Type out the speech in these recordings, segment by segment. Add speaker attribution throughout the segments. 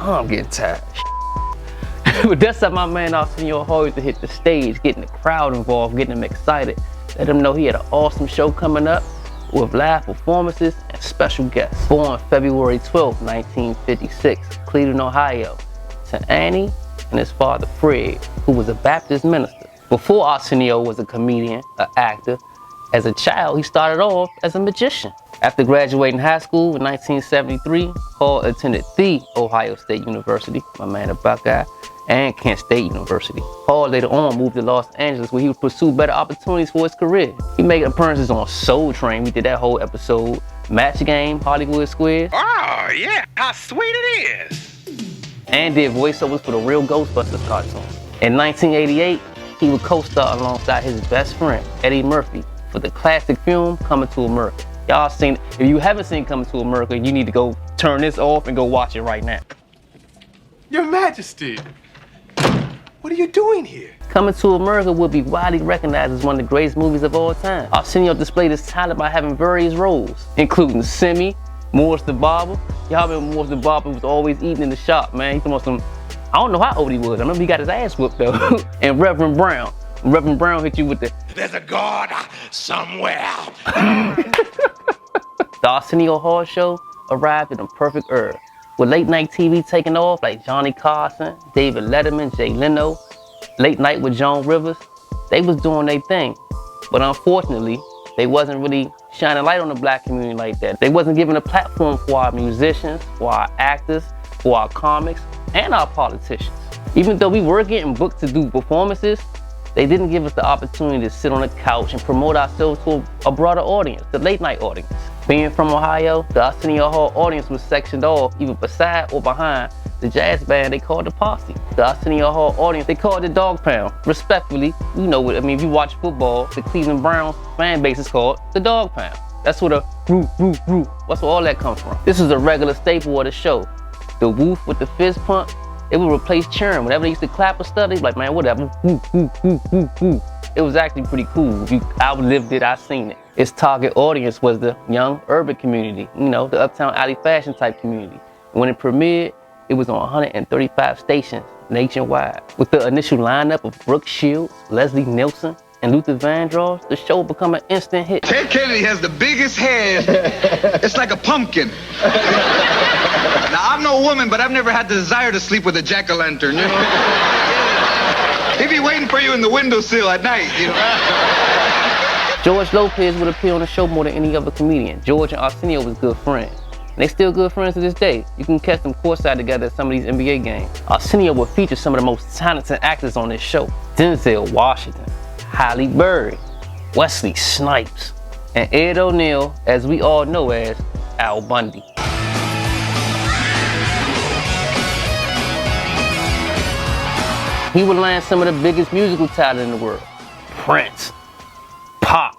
Speaker 1: I'm getting tired. But that's how my man Arsenio Hall used to hit the stage, getting the crowd involved, getting them excited. Let them know he had an awesome show coming up with live performances and special guests. Born February 12, 1956, Cleveland, Ohio, to Annie and his father Fred, who was a Baptist minister. Before Arsenio was a comedian, an actor, as a child he started off as a magician. After graduating high school in 1973, Hall attended the Ohio State University, my man a Buckeye, and Kent State University. Hall later on moved to Los Angeles where he would pursue better opportunities for his career. He made appearances on Soul Train, we did that whole episode, Match Game, Hollywood Squares.
Speaker 2: Oh yeah, how sweet it is.
Speaker 1: And did voiceovers for the real Ghostbusters cartoon. In 1988, he would co-star alongside his best friend, Eddie Murphy, for the classic film Coming to America. Y'all seen it. If you haven't seen Coming to America, you need to go turn this off and go watch it right now.
Speaker 2: Your Majesty, what are you doing here?
Speaker 1: Coming to America will be widely recognized as one of the greatest movies of all time. Arsenio displayed his talent by having various roles, including Simi, Morris the Barber. Y'all remember Morris the Barber was always eating in the shop, man. He's almost some, I don't know how old he was. I remember he got his ass whooped though. And Reverend Brown. Reverend Brown hit you with the,
Speaker 2: there's a God somewhere.
Speaker 1: The Arsenio Hall Show arrived in a perfect era. With late night TV taking off like Johnny Carson, David Letterman, Jay Leno, Late Night with Joan Rivers, they was doing their thing. But unfortunately, they wasn't really shining light on the black community like that. They wasn't giving a platform for our musicians, for our actors, for our comics, and our politicians. Even though we were getting booked to do performances, they didn't give us the opportunity to sit on the couch and promote ourselves to a broader audience, the late night audience. Being from Ohio, the Arsenio Hall audience was sectioned off either beside or behind the jazz band they called the Posse. The Arsenio Hall audience, they called the Dog Pound. Respectfully, you know what, I mean, if you watch football, the Cleveland Browns fan base is called the Dog Pound. That's where the roo, roo, roo, that's where all that comes from. This is a regular staple of the show. The woof with the fist pump, it would replace cheering. Whenever they used to clap or stuff, they'd be like, man, whatever, woo, woo, woo, woo, woo. It was actually pretty cool. If you outlived it, I seen it. Its target audience was the young urban community, you know, the uptown alley fashion type community. When it premiered, it was on 135 stations nationwide. With the initial lineup of Brooke Shields, Leslie Nielsen, and Luther Vandross, the show became an instant hit.
Speaker 3: Ted Kennedy has the biggest head. It's like a pumpkin. Now, I'm no woman, but I've never had the desire to sleep with a jack-o'-lantern, you know? He'd be waiting for you in the windowsill at night, you know?
Speaker 1: George Lopez would appear on the show more than any other comedian. George and Arsenio was good friends. And they still good friends to this day. You can catch them courtside together at some of these NBA games. Arsenio would feature some of the most talented actors on this show. Denzel Washington, Halle Berry, Wesley Snipes, and Ed O'Neill, as we all know as Al Bundy. He would land some of the biggest musical talent in the world. Prince, Pac,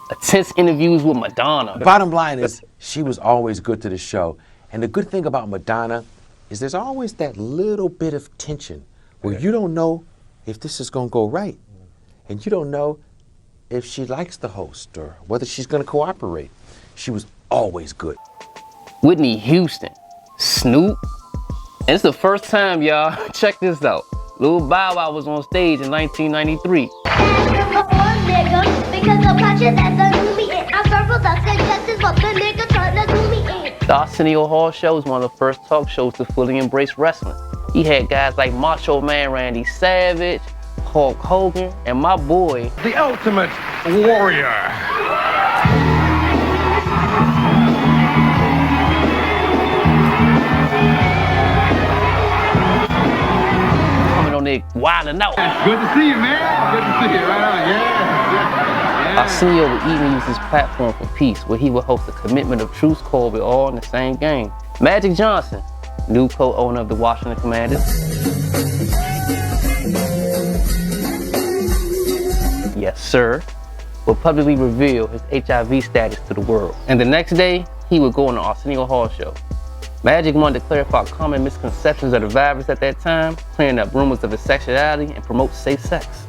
Speaker 1: intense interviews with Madonna.
Speaker 4: The bottom line is, she was always good to the show. And the good thing about Madonna is there's always that little bit of tension where you don't know if this is gonna go right. And you don't know if she likes the host or whether she's gonna cooperate. She was always good.
Speaker 1: Whitney Houston, Snoop, and it's the first time, y'all, check this out. Lil Bow Wow was on stage in 1993. The Arsenio Hall Show was one of the first talk shows to fully embrace wrestling. He had guys like Macho Man Randy Savage, Hulk Hogan, and my boy,
Speaker 2: The Ultimate Warrior.
Speaker 1: coming on there wilding out.
Speaker 3: Good to see you, man. Good to see you. Right on, yeah.
Speaker 1: Arsenio would even use his platform for peace, where he would host a Commitment of Truth call with all in the same game. Magic Johnson, new co-owner of the Washington Commanders. Yes, sir. Will publicly reveal his HIV status to the world. And the next day, he would go on the Arsenio Hall Show. Magic wanted to clarify common misconceptions of the virus at that time, clearing up rumors of his sexuality, and promote safe sex.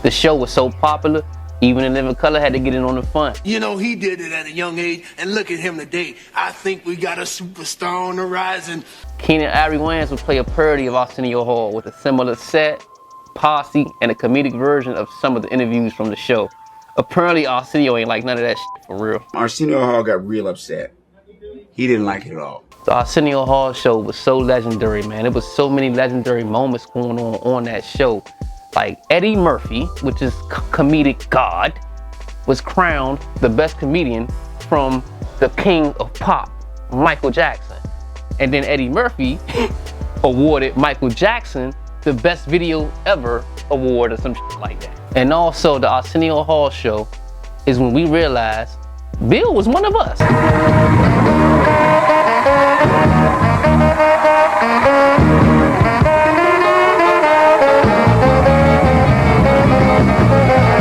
Speaker 1: The show was so popular, even In Living Color had to get in on the fun.
Speaker 5: You know, he did it at a young age, and look at him today. I think we got a superstar on the horizon.
Speaker 1: Keenan Ivory Wayans would play a parody of Arsenio Hall with a similar set, posse, and a comedic version of some of the interviews from the show. Apparently, Arsenio ain't like none of that shit for real.
Speaker 6: Arsenio Hall got real upset. He didn't like it at all.
Speaker 1: The Arsenio Hall show was so legendary, man. There was so many legendary moments going on that show. Like Eddie Murphy, which is comedic god, was crowned the best comedian from the king of pop, Michael Jackson. And then Eddie Murphy awarded Michael Jackson the best video ever award or some shit like that. And also the Arsenio Hall show is when we realized Bill was one of us.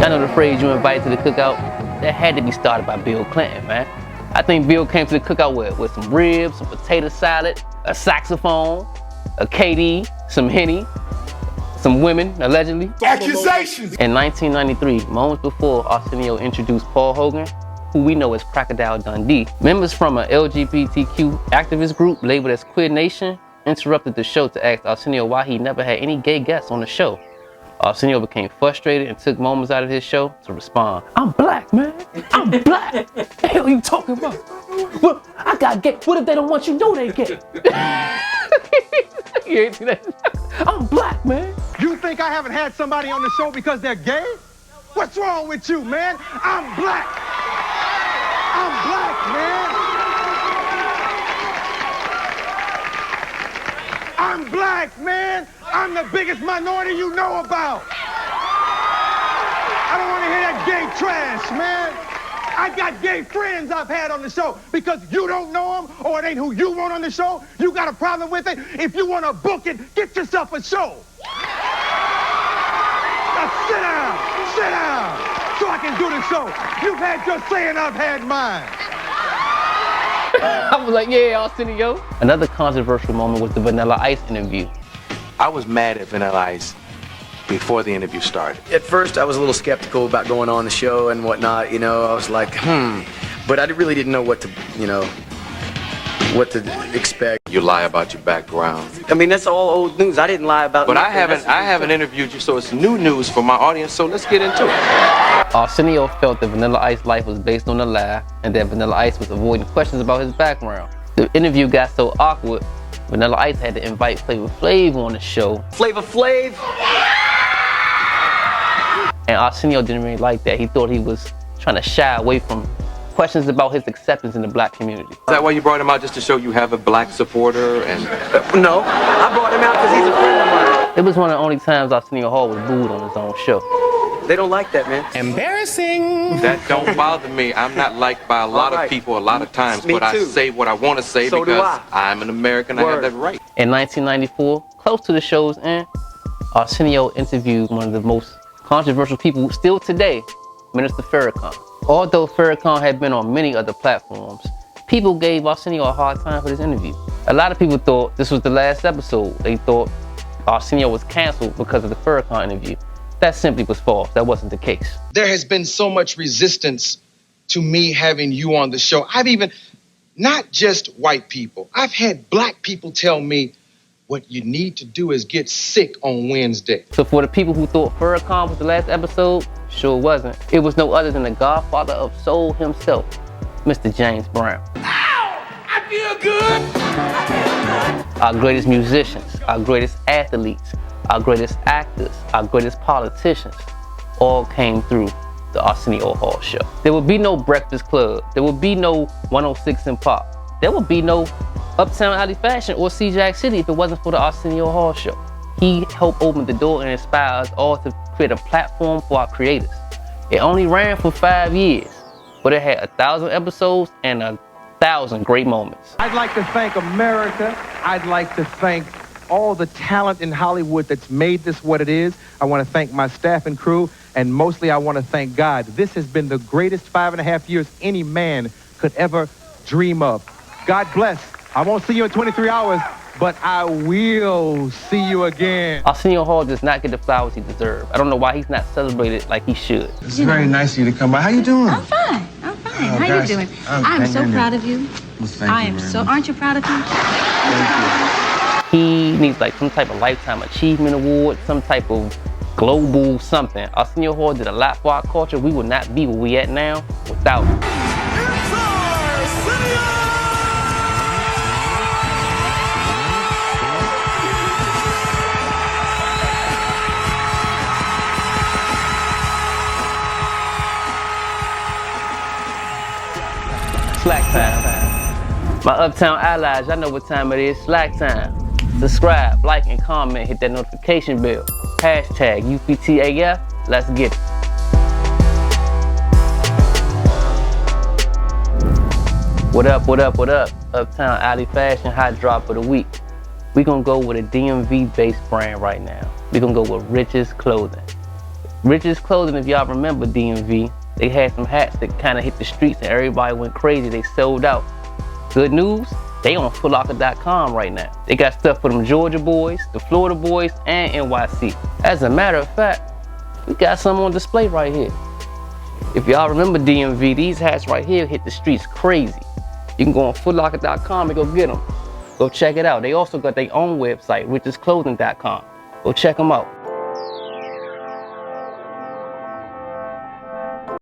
Speaker 1: I know the phrase "you invited to the cookout," that had to be started by Bill Clinton, man. I think Bill came to the cookout with some ribs, some potato salad, a saxophone, a KD, some Henny, some women, allegedly.
Speaker 2: Accusations!
Speaker 1: In 1993, moments before Arsenio introduced Paul Hogan, who we know as Crocodile Dundee, members from an LGBTQ activist group labeled as Queer Nation interrupted the show to ask Arsenio why he never had any gay guests on the show. Arsenio became frustrated and took moments out of his show to respond. "I'm black, man. I'm black. The hell are you talking about? Well, I got gay. What if they don't want you to know they gay?" You ain't see that? "I'm black, man."
Speaker 7: You think I haven't had somebody on the show because they're gay? What's wrong with you, man? I'm black. I'm black, man. I'm black, man. I'm the biggest minority you know about. I don't want to hear that gay trash, man. I got gay friends I've had on the show. Because you don't know them or it ain't who you want on the show, you got a problem with it. If you want to book it, get yourself a show. Now sit down, so I can do the show. You've had your say and I've had mine.
Speaker 1: I was like, yeah, Arsenio. Another controversial moment was the Vanilla Ice interview.
Speaker 8: I was mad at Vanilla Ice before the interview started.
Speaker 9: At first, I was a little skeptical about going on the show and whatnot. You know, I was like, but I really didn't know what to, what to expect.
Speaker 8: You lie about your background.
Speaker 9: I mean, that's all old news. I didn't lie about.
Speaker 8: But I haven't interviewed you, so it's new news for my audience. So let's get into it.
Speaker 1: Arsenio felt that Vanilla Ice's life was based on a lie, and that Vanilla Ice was avoiding questions about his background. The interview got so awkward, Vanilla Ice had to invite Flavor Flav on the show.
Speaker 9: Flavor Flav.
Speaker 1: And Arsenio didn't really like that. He thought he was trying to shy away from questions about his acceptance in the black community.
Speaker 8: Is that why you brought him out, just to show you have a black supporter? And
Speaker 9: No, I brought him out because he's a friend of mine.
Speaker 1: It was one of the only times Arsenio Hall was booed on his own show.
Speaker 9: They don't like that, man.
Speaker 2: Embarrassing!
Speaker 8: that don't bother me. I'm not liked by a lot of people a lot of times,
Speaker 9: Me
Speaker 8: but I
Speaker 9: too.
Speaker 8: say what I want to say
Speaker 9: So do
Speaker 8: because
Speaker 9: I.
Speaker 8: I'm an American. I have that right.
Speaker 1: In 1994, close to the show's end, Arsenio interviewed one of the most controversial people still today, Minister Farrakhan. Although Farrakhan had been on many other platforms, people gave Arsenio a hard time for this interview. A lot of people thought this was the last episode. They thought Arsenio was canceled because of the Farrakhan interview. That simply was false. That wasn't the case.
Speaker 3: There has been so much resistance to me having you on the show. I've even, not just white people, I've had black people tell me, what you need to do is get sick on Wednesday.
Speaker 1: So for the people who thought Farrakhan was the last episode, sure wasn't. It was no other than the godfather of soul himself, Mr. James Brown.
Speaker 5: Ow! I feel good!
Speaker 1: Our greatest musicians, our greatest athletes, our greatest actors, our greatest politicians, all came through the Arsenio Hall show. There would be no Breakfast Club. There would be no 106 and Pop. There would be no Uptown Alley Fashion or C Jack City if it wasn't for the Arsenio Hall show. He helped open the door and inspire us all to create a platform for our creators. It only ran for 5 years, but it had 1,000 episodes and 1,000 great moments.
Speaker 7: I'd like to thank America. I'd like to thank all the talent in Hollywood that's made this what it is. I want to thank my staff and crew, and mostly I want to thank God. This has been the greatest 5.5 years any man could ever dream of. God bless. I won't see you in 23 hours, but I will see you again.
Speaker 1: Arsenio Hall does not get the flowers he deserves. I don't know why he's not celebrated like he should.
Speaker 10: It's very nice of you to come by. How you doing?
Speaker 11: I'm fine. I'm fine. How
Speaker 10: gosh.
Speaker 11: you doing?
Speaker 10: Oh,
Speaker 11: I'm
Speaker 10: thank
Speaker 11: so
Speaker 10: you.
Speaker 11: proud of you.
Speaker 10: Well, thank
Speaker 11: I
Speaker 10: you
Speaker 11: am
Speaker 10: very
Speaker 11: so.
Speaker 10: much.
Speaker 11: Aren't you proud of me?
Speaker 1: He needs like some type of lifetime achievement award, some type of global something. Arsenio Hall did a lot for our culture. We would not be where we at now without him. Slack time. My Uptown allies, y'all know what time it is. Slack time. Subscribe, like, and comment. Hit that notification bell. Hashtag UPTAF. Let's get it. What up, what up, what up? Uptown Alley Fashion Hot Drop of the Week. We gonna go with a DMV-based brand right now. We gonna go with Rich's Clothing. Rich's Clothing, if y'all remember DMV, they had some hats that kind of hit the streets and everybody went crazy. They sold out. Good news, they on footlocker.com right now. They got stuff for them Georgia boys, the Florida boys, and NYC. As a matter of fact, we got some on display right here. If y'all remember DMV, these hats right here hit the streets crazy. You can go on footlocker.com and go get them. Go check it out. They also got their own website, richesclothing.com. Go check them out.